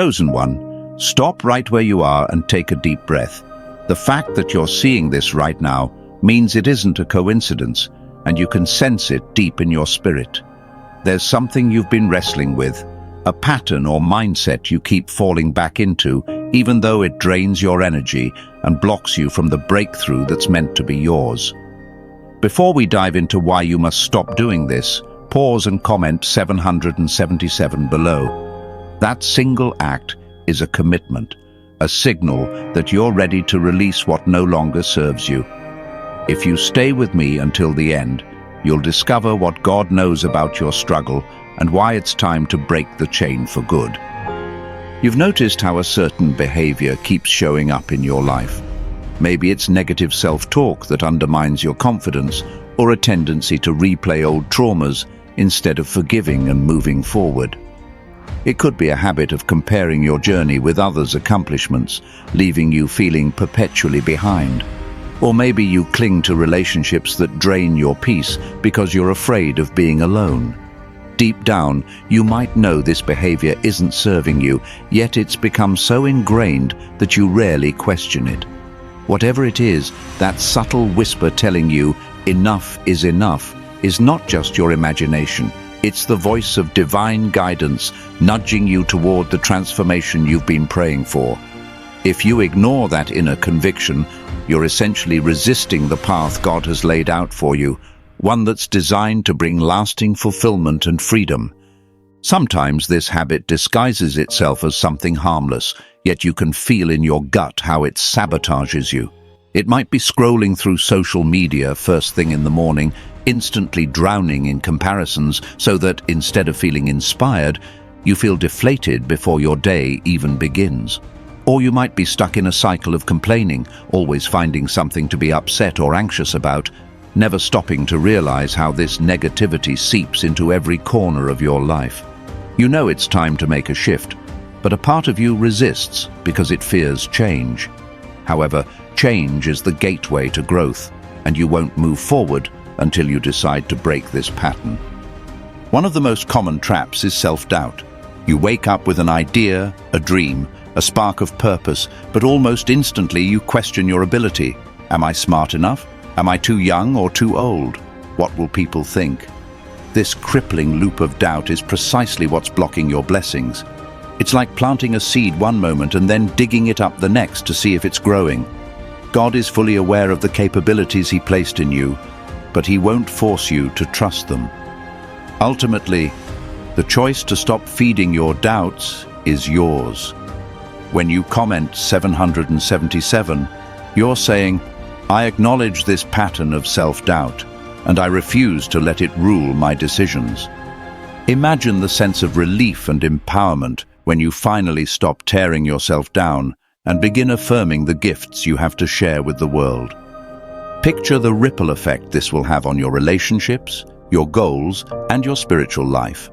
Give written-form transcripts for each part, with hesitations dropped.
Chosen one, stop right where you are and take a deep breath. The fact that you're seeing this right now means it isn't a coincidence, and you can sense it deep in your spirit. There's something you've been wrestling with, a pattern or mindset you keep falling back into, even though it drains your energy and blocks you from the breakthrough that's meant to be yours. Before we dive into why you must stop doing this, pause and comment 777 below. That single act is a commitment, a signal that you're ready to release what no longer serves you. If you stay with me until the end, you'll discover what God knows about your struggle and why it's time to break the chain for good. You've noticed how a certain behavior keeps showing up in your life. Maybe it's negative self-talk that undermines your confidence, or a tendency to replay old traumas instead of forgiving and moving forward. It could be a habit of comparing your journey with others' accomplishments, leaving you feeling perpetually behind. Or maybe you cling to relationships that drain your peace because you're afraid of being alone. Deep down, you might know this behavior isn't serving you, yet it's become so ingrained that you rarely question it. Whatever it is, that subtle whisper telling you enough is not just your imagination. It's the voice of divine guidance nudging you toward the transformation you've been praying for. If you ignore that inner conviction, you're essentially resisting the path God has laid out for you, one that's designed to bring lasting fulfillment and freedom. Sometimes this habit disguises itself as something harmless, yet you can feel in your gut how it sabotages you. It might be scrolling through social media first thing in the morning, instantly drowning in comparisons so that instead of feeling inspired, you feel deflated before your day even begins. Or you might be stuck in a cycle of complaining, always finding something to be upset or anxious about, never stopping to realize how this negativity seeps into every corner of your life. You know it's time to make a shift, but a part of you resists because it fears change. However, change is the gateway to growth, and you won't move forward until you decide to break this pattern. One of the most common traps is self-doubt. You wake up with an idea, a dream, a spark of purpose, but almost instantly you question your ability. Am I smart enough? Am I too young or too old? What will people think? This crippling loop of doubt is precisely what's blocking your blessings. It's like planting a seed one moment and then digging it up the next to see if it's growing. God is fully aware of the capabilities He placed in you, but He won't force you to trust them. Ultimately, the choice to stop feeding your doubts is yours. When you comment 777, you're saying, I acknowledge this pattern of self-doubt, and I refuse to let it rule my decisions. Imagine the sense of relief and empowerment when you finally stop tearing yourself down and begin affirming the gifts you have to share with the world. Picture the ripple effect this will have on your relationships, your goals, and your spiritual life.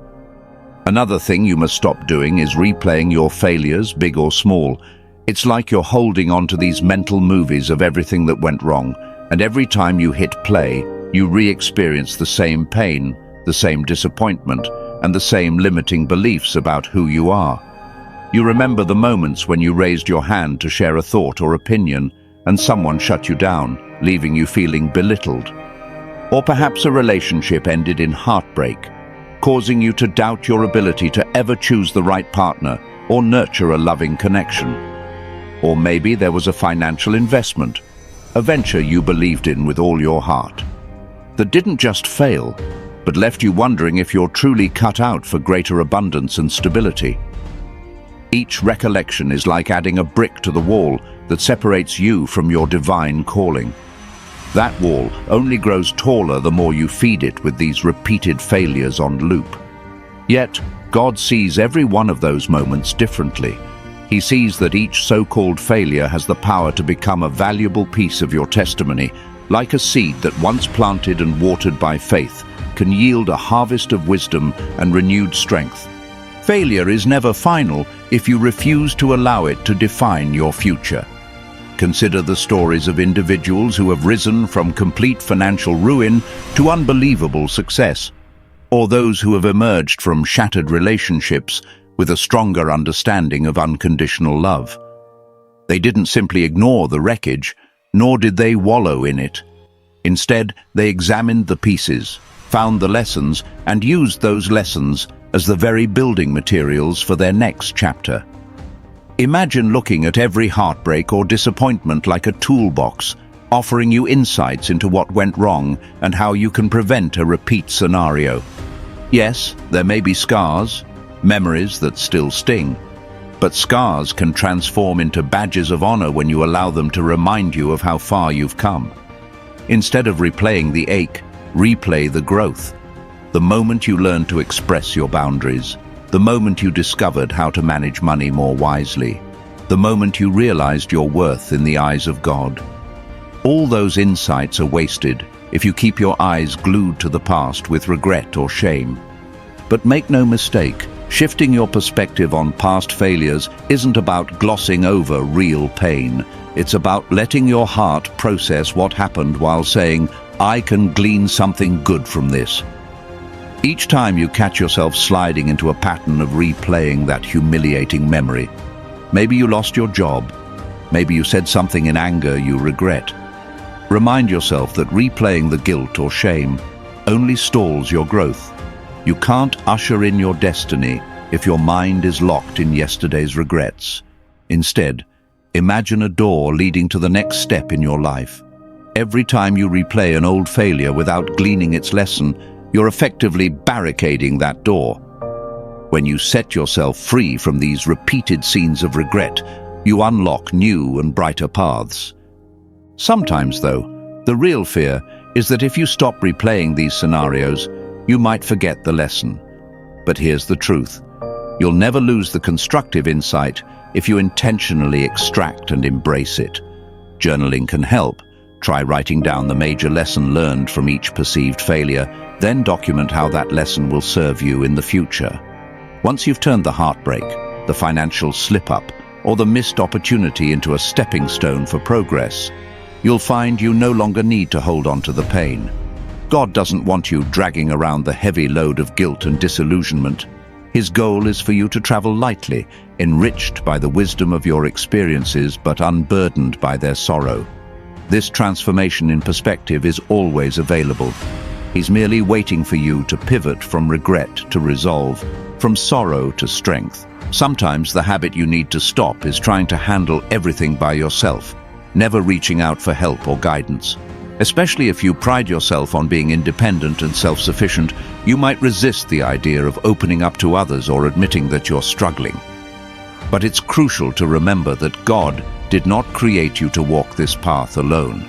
Another thing you must stop doing is replaying your failures, big or small. It's like you're holding on to these mental movies of everything that went wrong, and every time you hit play, you re-experience the same pain, the same disappointment, and the same limiting beliefs about who you are. You remember the moments when you raised your hand to share a thought or opinion, and someone shut you down, leaving you feeling belittled. Or perhaps a relationship ended in heartbreak, causing you to doubt your ability to ever choose the right partner or nurture a loving connection. Or maybe there was a financial investment, a venture you believed in with all your heart, that didn't just fail, but left you wondering if you're truly cut out for greater abundance and stability. Each recollection is like adding a brick to the wall that separates you from your divine calling. That wall only grows taller the more you feed it with these repeated failures on loop. Yet, God sees every one of those moments differently. He sees that each so-called failure has the power to become a valuable piece of your testimony, like a seed that once planted and watered by faith can yield a harvest of wisdom and renewed strength. Failure is never final if you refuse to allow it to define your future. Consider the stories of individuals who have risen from complete financial ruin to unbelievable success, or those who have emerged from shattered relationships with a stronger understanding of unconditional love. They didn't simply ignore the wreckage, nor did they wallow in it. Instead, they examined the pieces, found the lessons, and used those lessons as the very building materials for their next chapter. Imagine looking at every heartbreak or disappointment like a toolbox, offering you insights into what went wrong and how you can prevent a repeat scenario. Yes, there may be scars, memories that still sting, but scars can transform into badges of honor when you allow them to remind you of how far you've come. Instead of replaying the ache, replay the growth. The moment you learned to express your boundaries, the moment you discovered how to manage money more wisely, the moment you realized your worth in the eyes of God. All those insights are wasted if you keep your eyes glued to the past with regret or shame. But make no mistake, shifting your perspective on past failures isn't about glossing over real pain. It's about letting your heart process what happened while saying, "I can glean something good from this." Each time you catch yourself sliding into a pattern of replaying that humiliating memory, maybe you lost your job, maybe you said something in anger you regret, remind yourself that replaying the guilt or shame only stalls your growth. You can't usher in your destiny if your mind is locked in yesterday's regrets. Instead, imagine a door leading to the next step in your life. Every time you replay an old failure without gleaning its lesson, you're effectively barricading that door. When you set yourself free from these repeated scenes of regret, you unlock new and brighter paths. Sometimes, though, the real fear is that if you stop replaying these scenarios, you might forget the lesson. But here's the truth. You'll never lose the constructive insight if you intentionally extract and embrace it. Journaling can help. Try writing down the major lesson learned from each perceived failure, then document how that lesson will serve you in the future. Once you've turned the heartbreak, the financial slip-up, or the missed opportunity into a stepping stone for progress, you'll find you no longer need to hold on to the pain. God doesn't want you dragging around the heavy load of guilt and disillusionment. His goal is for you to travel lightly, enriched by the wisdom of your experiences but unburdened by their sorrow. This transformation in perspective is always available. He's merely waiting for you to pivot from regret to resolve, from sorrow to strength. Sometimes the habit you need to stop is trying to handle everything by yourself, never reaching out for help or guidance. Especially if you pride yourself on being independent and self-sufficient, you might resist the idea of opening up to others or admitting that you're struggling. But it's crucial to remember that God did not create you to walk this path alone.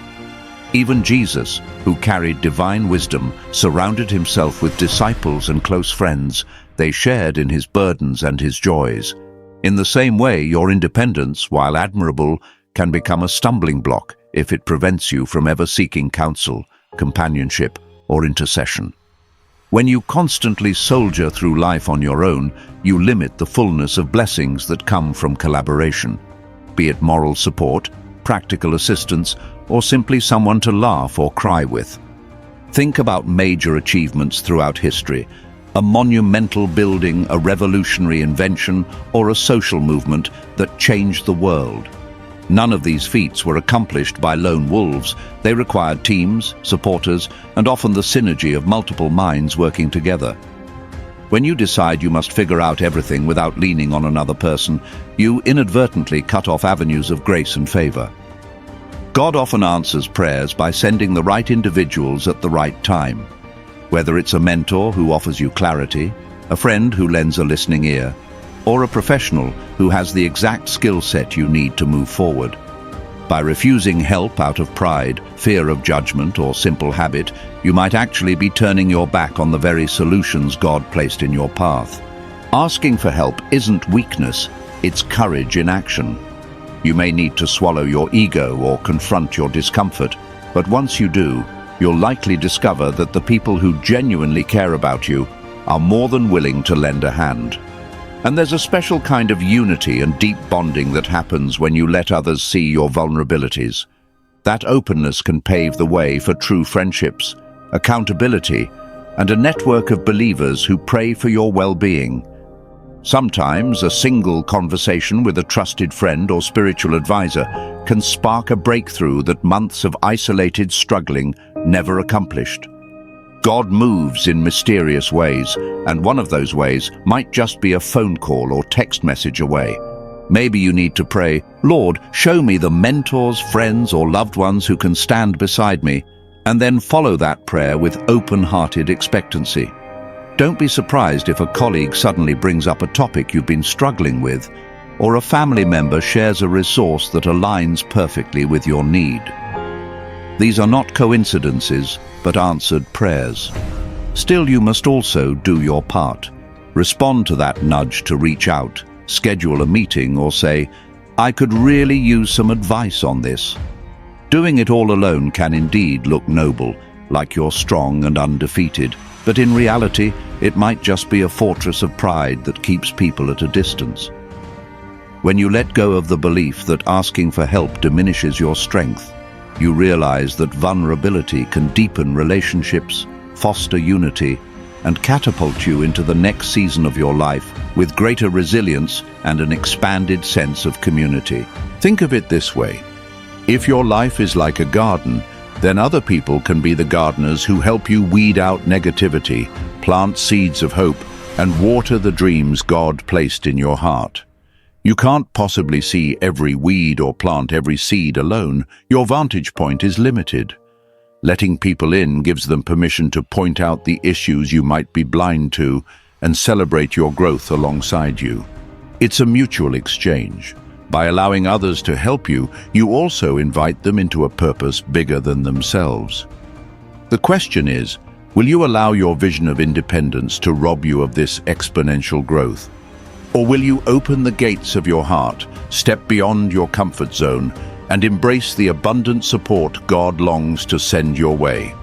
Even Jesus, who carried divine wisdom, surrounded himself with disciples and close friends. They shared in his burdens and his joys. In the same way, your independence, while admirable, can become a stumbling block if it prevents you from ever seeking counsel, companionship, or intercession. When you constantly soldier through life on your own, you limit the fullness of blessings that come from collaboration, be it moral support, practical assistance, or simply someone to laugh or cry with. Think about major achievements throughout history, a monumental building, a revolutionary invention, or a social movement that changed the world. None of these feats were accomplished by lone wolves. They required teams, supporters, and often the synergy of multiple minds working together. When you decide you must figure out everything without leaning on another person, you inadvertently cut off avenues of grace and favor. God often answers prayers by sending the right individuals at the right time. Whether it's a mentor who offers you clarity, a friend who lends a listening ear, or a professional who has the exact skill set you need to move forward. By refusing help out of pride, fear of judgment, or simple habit, you might actually be turning your back on the very solutions God placed in your path. Asking for help isn't weakness, it's courage in action. You may need to swallow your ego or confront your discomfort, but once you do, you'll likely discover that the people who genuinely care about you are more than willing to lend a hand. And there's a special kind of unity and deep bonding that happens when you let others see your vulnerabilities. That openness can pave the way for true friendships, accountability, and a network of believers who pray for your well-being. Sometimes a single conversation with a trusted friend or spiritual advisor can spark a breakthrough that months of isolated struggling never accomplished. God moves in mysterious ways, and one of those ways might just be a phone call or text message away. Maybe you need to pray, "Lord, show me the mentors, friends, or loved ones who can stand beside me," and then follow that prayer with open-hearted expectancy. Don't be surprised if a colleague suddenly brings up a topic you've been struggling with, or a family member shares a resource that aligns perfectly with your need. These are not coincidences, but answered prayers. Still, you must also do your part. Respond to that nudge to reach out, schedule a meeting, or say, "I could really use some advice on this." Doing it all alone can indeed look noble, like you're strong and undefeated, but in reality, it might just be a fortress of pride that keeps people at a distance. When you let go of the belief that asking for help diminishes your strength, you realize that vulnerability can deepen relationships, foster unity, and catapult you into the next season of your life with greater resilience and an expanded sense of community. Think of it this way. If your life is like a garden, then other people can be the gardeners who help you weed out negativity, plant seeds of hope, and water the dreams God placed in your heart. You can't possibly see every weed or plant every seed alone. Your vantage point is limited. Letting people in gives them permission to point out the issues you might be blind to and celebrate your growth alongside you. It's a mutual exchange. By allowing others to help you, you also invite them into a purpose bigger than themselves. The question is, will you allow your vision of independence to rob you of this exponential growth? Or will you open the gates of your heart, step beyond your comfort zone, and embrace the abundant support God longs to send your way?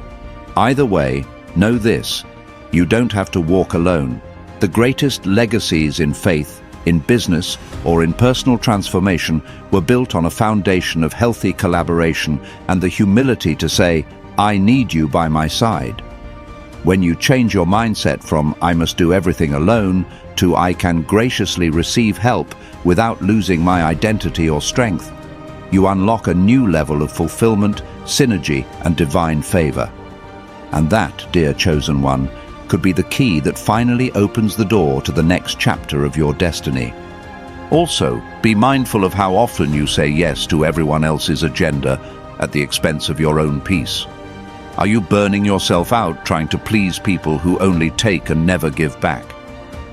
Either way, know this: you don't have to walk alone. The greatest legacies in faith, in business, or in personal transformation were built on a foundation of healthy collaboration and the humility to say, "I need you by my side." When you change your mindset from "I must do everything alone" to "I can graciously receive help without losing my identity or strength," you unlock a new level of fulfillment, synergy, and divine favor. And that, dear chosen one, could be the key that finally opens the door to the next chapter of your destiny. Also, be mindful of how often you say yes to everyone else's agenda at the expense of your own peace. Are you burning yourself out trying to please people who only take and never give back?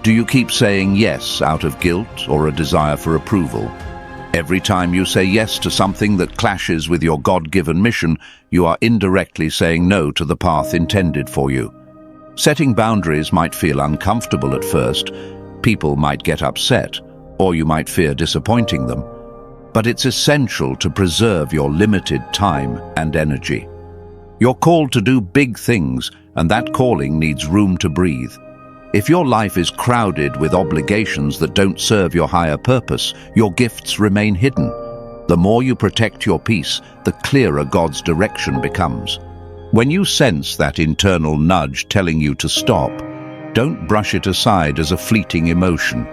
Do you keep saying yes out of guilt or a desire for approval? Every time you say yes to something that clashes with your God-given mission, you are indirectly saying no to the path intended for you. Setting boundaries might feel uncomfortable at first. People might get upset, or you might fear disappointing them. But it's essential to preserve your limited time and energy. You're called to do big things, and that calling needs room to breathe. If your life is crowded with obligations that don't serve your higher purpose, your gifts remain hidden. The more you protect your peace, the clearer God's direction becomes. When you sense that internal nudge telling you to stop, don't brush it aside as a fleeting emotion.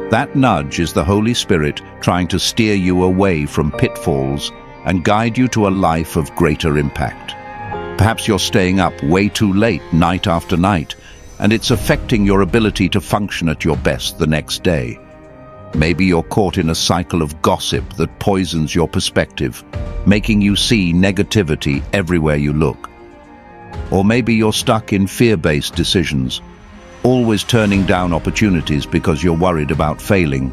That nudge is the Holy Spirit trying to steer you away from pitfalls and guide you to a life of greater impact. Perhaps you're staying up way too late night after night, and it's affecting your ability to function at your best the next day. Maybe you're caught in a cycle of gossip that poisons your perspective, making you see negativity everywhere you look. Or maybe you're stuck in fear-based decisions, always turning down opportunities because you're worried about failing.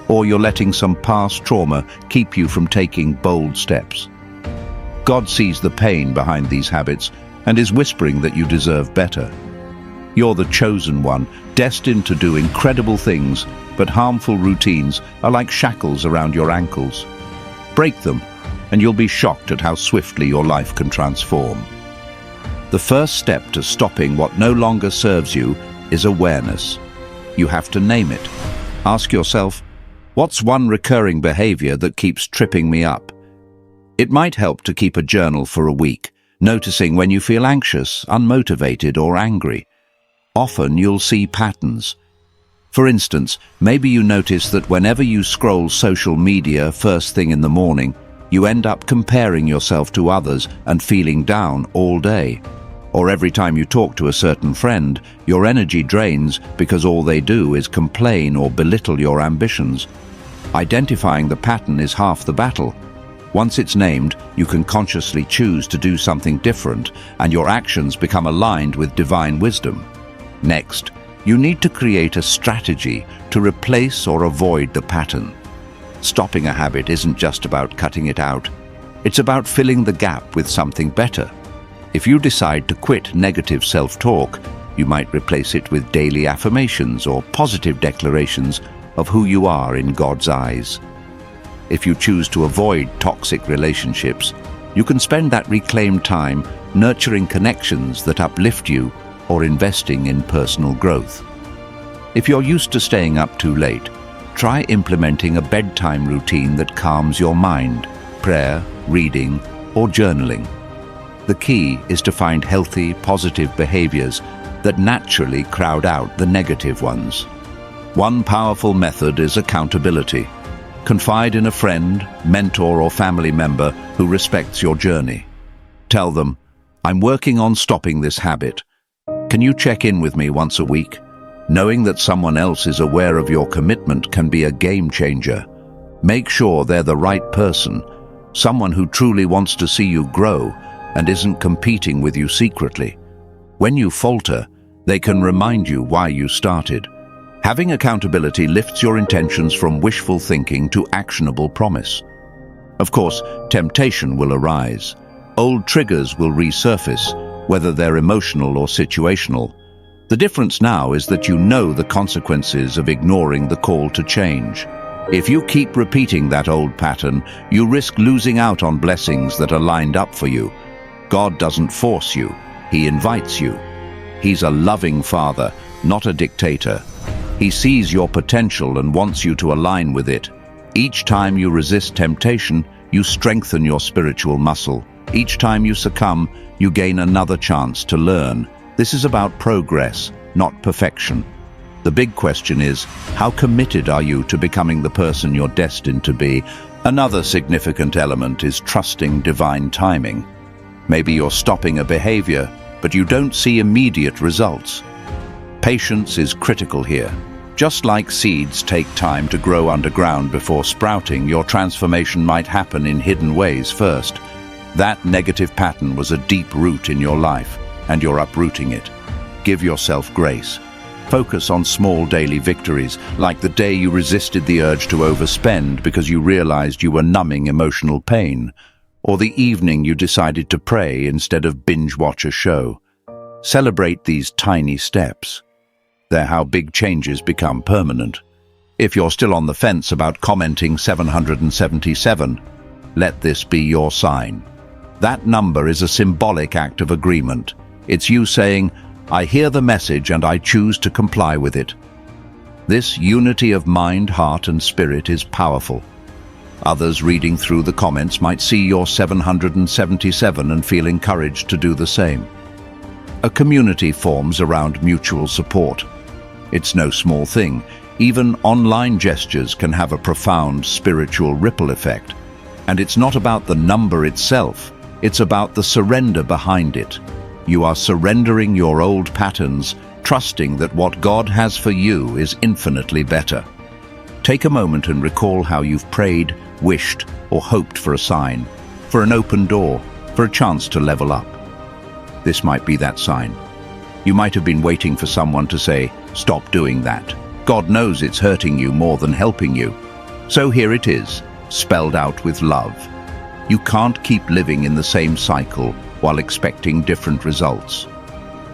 Or you're letting some past trauma keep you from taking bold steps. God sees the pain behind these habits and is whispering that you deserve better. You're the chosen one, destined to do incredible things, but harmful routines are like shackles around your ankles. Break them, and you'll be shocked at how swiftly your life can transform. The first step to stopping what no longer serves you is awareness. You have to name it. Ask yourself, what's one recurring behavior that keeps tripping me up? It might help to keep a journal for a week, noticing when you feel anxious, unmotivated, or angry. Often you'll see patterns. For instance, maybe you notice that whenever you scroll social media first thing in the morning, you end up comparing yourself to others and feeling down all day. Or every time you talk to a certain friend, your energy drains because all they do is complain or belittle your ambitions. Identifying the pattern is half the battle. Once it's named, you can consciously choose to do something different, and your actions become aligned with divine wisdom. Next, you need to create a strategy to replace or avoid the pattern. Stopping a habit isn't just about cutting it out. It's about filling the gap with something better. If you decide to quit negative self-talk, you might replace it with daily affirmations or positive declarations of who you are in God's eyes. If you choose to avoid toxic relationships, you can spend that reclaimed time nurturing connections that uplift you or investing in personal growth. If you're used to staying up too late, try implementing a bedtime routine that calms your mind, prayer, reading, or journaling. The key is to find healthy, positive behaviors that naturally crowd out the negative ones. One powerful method is accountability. Confide in a friend, mentor, or family member who respects your journey. Tell them, "I'm working on stopping this habit. Can you check in with me once a week?" Knowing that someone else is aware of your commitment can be a game changer. Make sure they're the right person, someone who truly wants to see you grow and isn't competing with you secretly. When you falter, they can remind you why you started. Having accountability lifts your intentions from wishful thinking to actionable promise. Of course, temptation will arise. Old triggers will resurface, whether they're emotional or situational. The difference now is that you know the consequences of ignoring the call to change. If you keep repeating that old pattern, you risk losing out on blessings that are lined up for you. God doesn't force you, He invites you. He's a loving Father, not a dictator. He sees your potential and wants you to align with it. Each time you resist temptation, you strengthen your spiritual muscle. Each time you succumb, you gain another chance to learn. This is about progress, not perfection. The big question is, how committed are you to becoming the person you're destined to be? Another significant element is trusting divine timing. Maybe you're stopping a behavior, but you don't see immediate results. Patience is critical here. Just like seeds take time to grow underground before sprouting, your transformation might happen in hidden ways first. That negative pattern was a deep root in your life, and you're uprooting it. Give yourself grace. Focus on small daily victories, like the day you resisted the urge to overspend because you realized you were numbing emotional pain, or the evening you decided to pray instead of binge-watch a show. Celebrate these tiny steps. They're how big changes become permanent. If you're still on the fence about commenting 777, let this be your sign. That number is a symbolic act of agreement. It's you saying, "I hear the message and I choose to comply with it." This unity of mind, heart, and spirit is powerful. Others reading through the comments might see your 777 and feel encouraged to do the same. A community forms around mutual support. It's no small thing. Even online gestures can have a profound spiritual ripple effect. And it's not about the number itself, it's about the surrender behind it. You are surrendering your old patterns, trusting that what God has for you is infinitely better. Take a moment and recall how you've prayed, wished, or hoped for a sign, for an open door, for a chance to level up. This might be that sign. You might have been waiting for someone to say, "Stop doing that." God knows it's hurting you more than helping you. So here it is, spelled out with love. You can't keep living in the same cycle while expecting different results.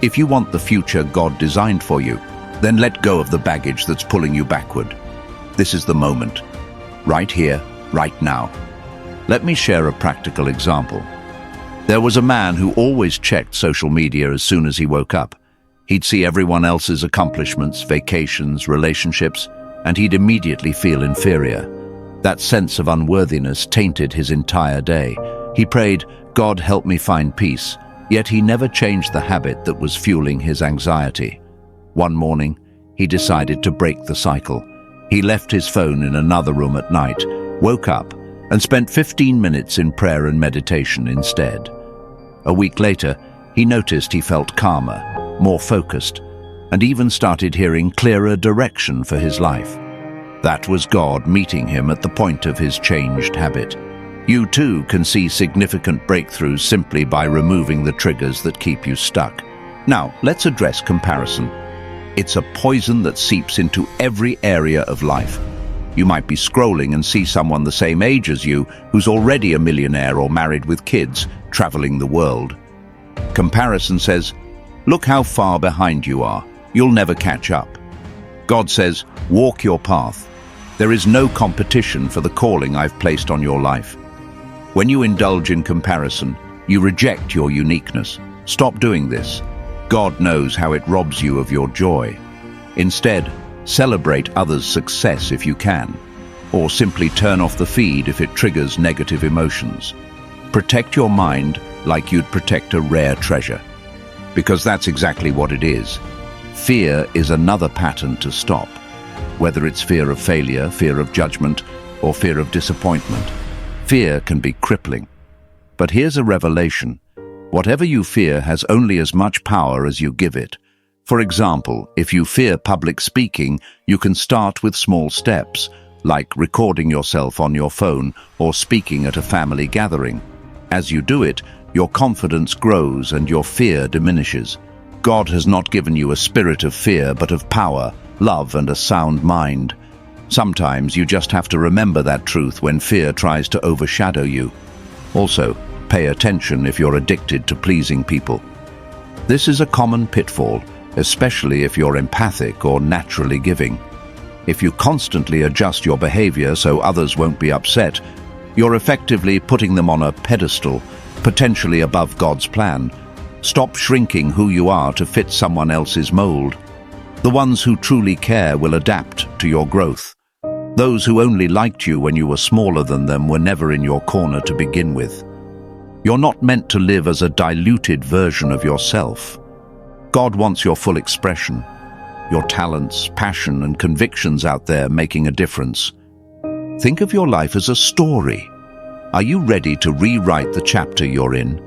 If you want the future God designed for you, then let go of the baggage that's pulling you backward. This is the moment. Right here, right now. Let me share a practical example. There was a man who always checked social media as soon as he woke up. He'd see everyone else's accomplishments, vacations, relationships, and he'd immediately feel inferior. That sense of unworthiness tainted his entire day. He prayed, "God, help me find peace," yet he never changed the habit that was fueling his anxiety. One morning, he decided to break the cycle. He left his phone in another room at night, woke up, and spent 15 minutes in prayer and meditation instead. A week later, he noticed he felt calmer, more focused, and even started hearing clearer direction for his life. That was God meeting him at the point of his changed habit. You too can see significant breakthroughs simply by removing the triggers that keep you stuck. Now, let's address comparison. It's a poison that seeps into every area of life. You might be scrolling and see someone the same age as you who's already a millionaire or married with kids, traveling the world. Comparison says, look how far behind you are. You'll never catch up. God says, walk your path. There is no competition for the calling I've placed on your life. When you indulge in comparison, you reject your uniqueness. Stop doing this. God knows how it robs you of your joy. Instead, celebrate others' success if you can, or simply turn off the feed if it triggers negative emotions. Protect your mind like you'd protect a rare treasure, because that's exactly what it is. Fear is another pattern to stop, whether it's fear of failure, fear of judgment, or fear of disappointment. Fear can be crippling. But here's a revelation. Whatever you fear has only as much power as you give it. For example, if you fear public speaking, you can start with small steps, like recording yourself on your phone or speaking at a family gathering. As you do it, your confidence grows and your fear diminishes. God has not given you a spirit of fear, but of power, love, and a sound mind. Sometimes you just have to remember that truth when fear tries to overshadow you. Also, pay attention if you're addicted to pleasing people. This is a common pitfall, especially if you're empathic or naturally giving. If you constantly adjust your behavior so others won't be upset, you're effectively putting them on a pedestal, potentially above God's plan. Stop shrinking who you are to fit someone else's mold. The ones who truly care will adapt to your growth. Those who only liked you when you were smaller than them were never in your corner to begin with. You're not meant to live as a diluted version of yourself. God wants your full expression, your talents, passion, and convictions out there making a difference. Think of your life as a story. Are you ready to rewrite the chapter you're in?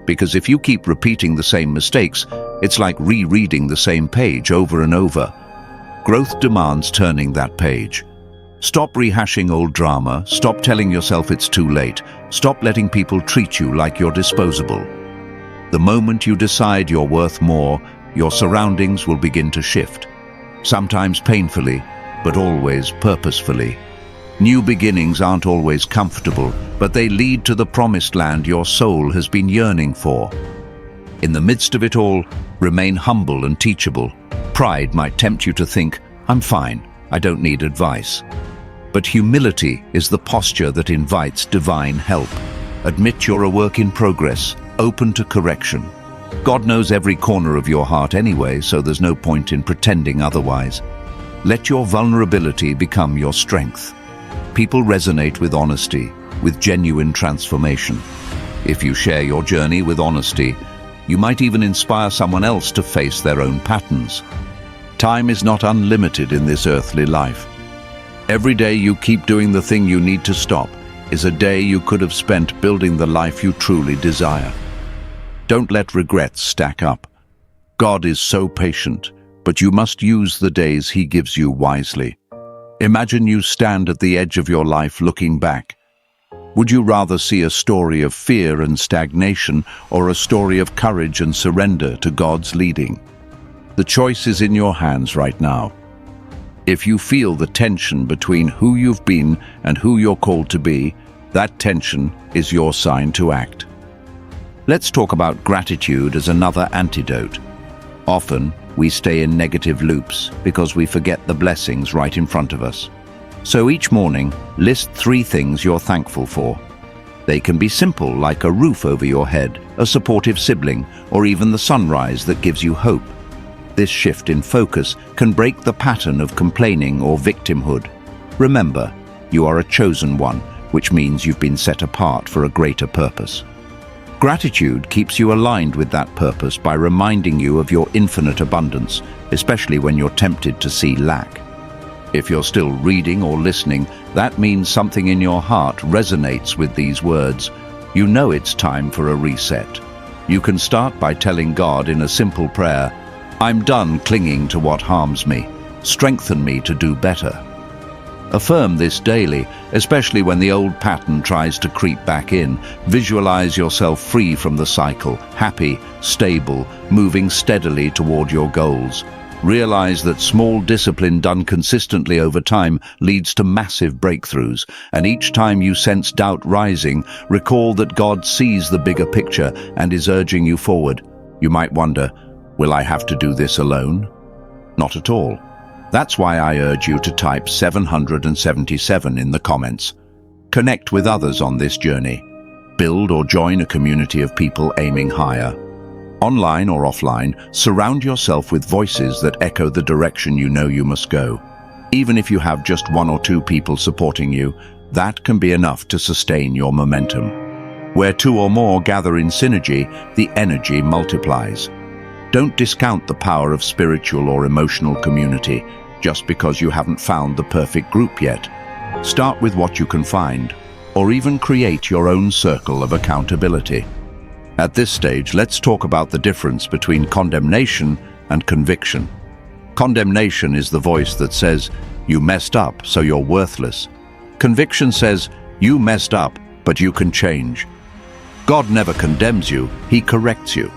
Because if you keep repeating the same mistakes, it's like rereading the same page over and over. Growth demands turning that page. Stop rehashing old drama, stop telling yourself it's too late, stop letting people treat you like you're disposable. The moment you decide you're worth more, your surroundings will begin to shift. Sometimes painfully, but always purposefully. New beginnings aren't always comfortable, but they lead to the promised land your soul has been yearning for. In the midst of it all, remain humble and teachable. Pride might tempt you to think, I'm fine, I don't need advice. But humility is the posture that invites divine help. Admit you're a work in progress, open to correction. God knows every corner of your heart anyway, so there's no point in pretending otherwise. Let your vulnerability become your strength. People resonate with honesty, with genuine transformation. If you share your journey with honesty, you might even inspire someone else to face their own patterns. Time is not unlimited in this earthly life. Every day you keep doing the thing you need to stop is a day you could have spent building the life you truly desire. Don't let regrets stack up. God is so patient, but you must use the days He gives you wisely. Imagine you stand at the edge of your life looking back. Would you rather see a story of fear and stagnation or a story of courage and surrender to God's leading? The choice is in your hands right now. If you feel the tension between who you've been and who you're called to be, that tension is your sign to act. Let's talk about gratitude as another antidote. Often, we stay in negative loops because we forget the blessings right in front of us. So each morning, list 3 things you're thankful for. They can be simple, like a roof over your head, a supportive sibling, or even the sunrise that gives you hope. This shift in focus can break the pattern of complaining or victimhood. Remember, you are a chosen one, which means you've been set apart for a greater purpose. Gratitude keeps you aligned with that purpose by reminding you of your infinite abundance, especially when you're tempted to see lack. If you're still reading or listening, that means something in your heart resonates with these words. You know it's time for a reset. You can start by telling God in a simple prayer, "I'm done clinging to what harms me. Strengthen me to do better." Affirm this daily, especially when the old pattern tries to creep back in. Visualize yourself free from the cycle, happy, stable, moving steadily toward your goals. Realize that small discipline done consistently over time leads to massive breakthroughs, and each time you sense doubt rising, recall that God sees the bigger picture and is urging you forward. You might wonder, will I have to do this alone? Not at all. That's why I urge you to type 777 in the comments. Connect with others on this journey. Build or join a community of people aiming higher. Online or offline, surround yourself with voices that echo the direction you know you must go. Even if you have just one or two people supporting you, that can be enough to sustain your momentum. Where two or more gather in synergy, the energy multiplies. Don't discount the power of spiritual or emotional community just because you haven't found the perfect group yet. Start with what you can find, or even create your own circle of accountability. At this stage, let's talk about the difference between condemnation and conviction. Condemnation is the voice that says, "You messed up, so you're worthless." Conviction says, "You messed up, but you can change." God never condemns you, He corrects you.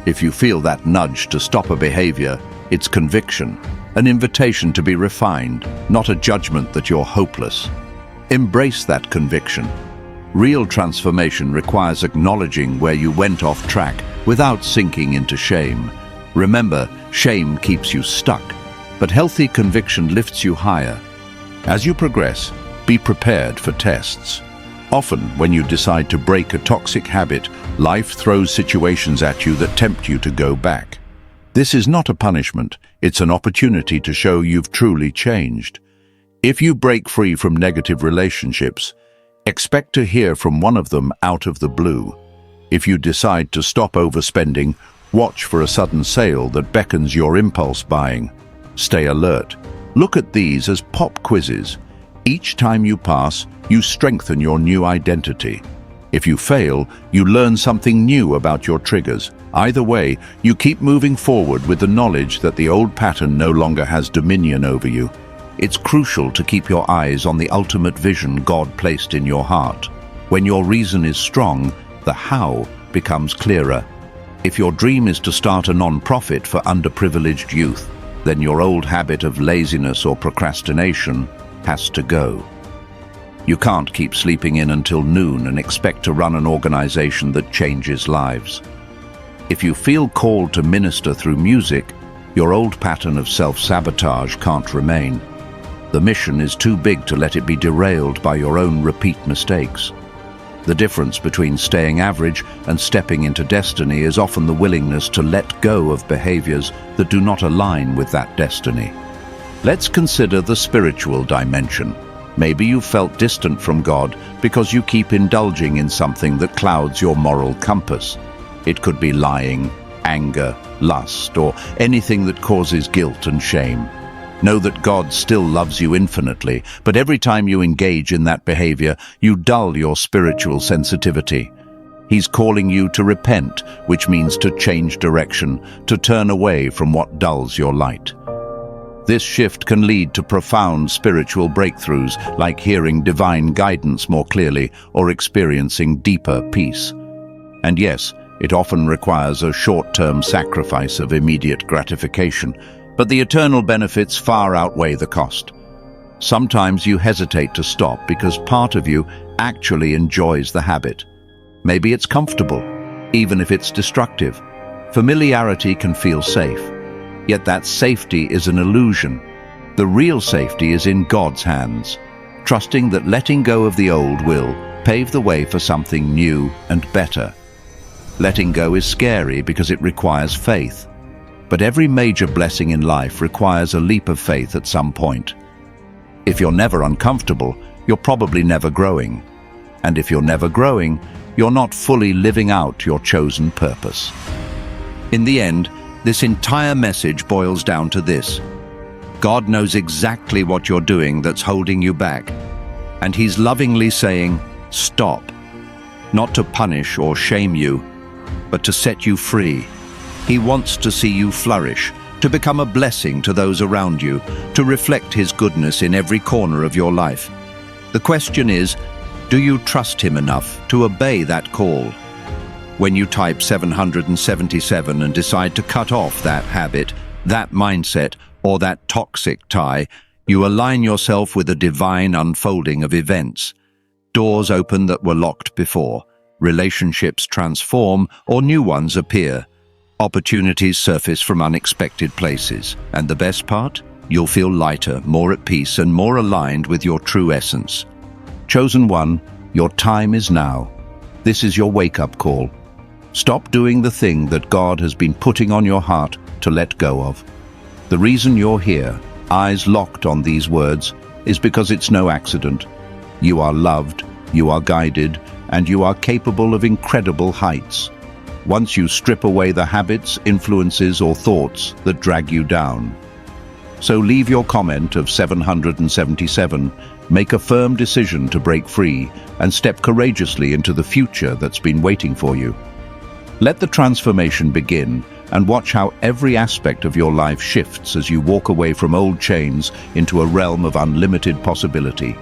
If you feel that nudge to stop a behavior, it's conviction, an invitation to be refined, not a judgment that you're hopeless. Embrace that conviction. Real transformation requires acknowledging where you went off track without sinking into shame. Remember, shame keeps you stuck, but healthy conviction lifts you higher. As you progress, be prepared for tests. Often, when you decide to break a toxic habit, life throws situations at you that tempt you to go back. This is not a punishment, it's an opportunity to show you've truly changed. If you break free from negative relationships, expect to hear from one of them out of the blue. If you decide to stop overspending, watch for a sudden sale that beckons your impulse buying. Stay alert. Look at these as pop quizzes. Each time you pass, you strengthen your new identity. If you fail, you learn something new about your triggers. Either way, you keep moving forward with the knowledge that the old pattern no longer has dominion over you. It's crucial to keep your eyes on the ultimate vision God placed in your heart. When your reason is strong, the how becomes clearer. If your dream is to start a non-profit for underprivileged youth, then your old habit of laziness or procrastination has to go. You can't keep sleeping in until noon and expect to run an organization that changes lives. If you feel called to minister through music, your old pattern of self-sabotage can't remain. The mission is too big to let it be derailed by your own repeat mistakes. The difference between staying average and stepping into destiny is often the willingness to let go of behaviors that do not align with that destiny. Let's consider the spiritual dimension. Maybe you felt distant from God because you keep indulging in something that clouds your moral compass. It could be lying, anger, lust, or anything that causes guilt and shame. Know that God still loves you infinitely, but every time you engage in that behavior, you dull your spiritual sensitivity. He's calling you to repent, which means to change direction, to turn away from what dulls your light. This shift can lead to profound spiritual breakthroughs, like hearing divine guidance more clearly or experiencing deeper peace. And yes, it often requires a short-term sacrifice of immediate gratification, but the eternal benefits far outweigh the cost. Sometimes you hesitate to stop because part of you actually enjoys the habit. Maybe it's comfortable, even if it's destructive. Familiarity can feel safe. Yet that safety is an illusion. The real safety is in God's hands, trusting that letting go of the old will pave the way for something new and better. Letting go is scary because it requires faith. But every major blessing in life requires a leap of faith at some point. If you're never uncomfortable, you're probably never growing. And if you're never growing, you're not fully living out your chosen purpose. In the end, this entire message boils down to this: God knows exactly what you're doing that's holding you back, and He's lovingly saying, stop. Not to punish or shame you, but to set you free. He wants to see you flourish, to become a blessing to those around you, to reflect His goodness in every corner of your life. The question is, do you trust Him enough to obey that call? When you type 777 and decide to cut off that habit, that mindset, or that toxic tie, you align yourself with a divine unfolding of events. Doors open that were locked before, relationships transform or new ones appear. Opportunities surface from unexpected places. And the best part? You'll feel lighter, more at peace, and more aligned with your true essence. Chosen one, your time is now. This is your wake-up call. Stop doing the thing that God has been putting on your heart to let go of. The reason you're here, eyes locked on these words, is because it's no accident. You are loved, you are guided, and you are capable of incredible heights. Once you strip away the habits, influences, or thoughts that drag you down. So leave your comment of 777, make a firm decision to break free, and step courageously into the future that's been waiting for you. Let the transformation begin, and watch how every aspect of your life shifts as you walk away from old chains into a realm of unlimited possibility.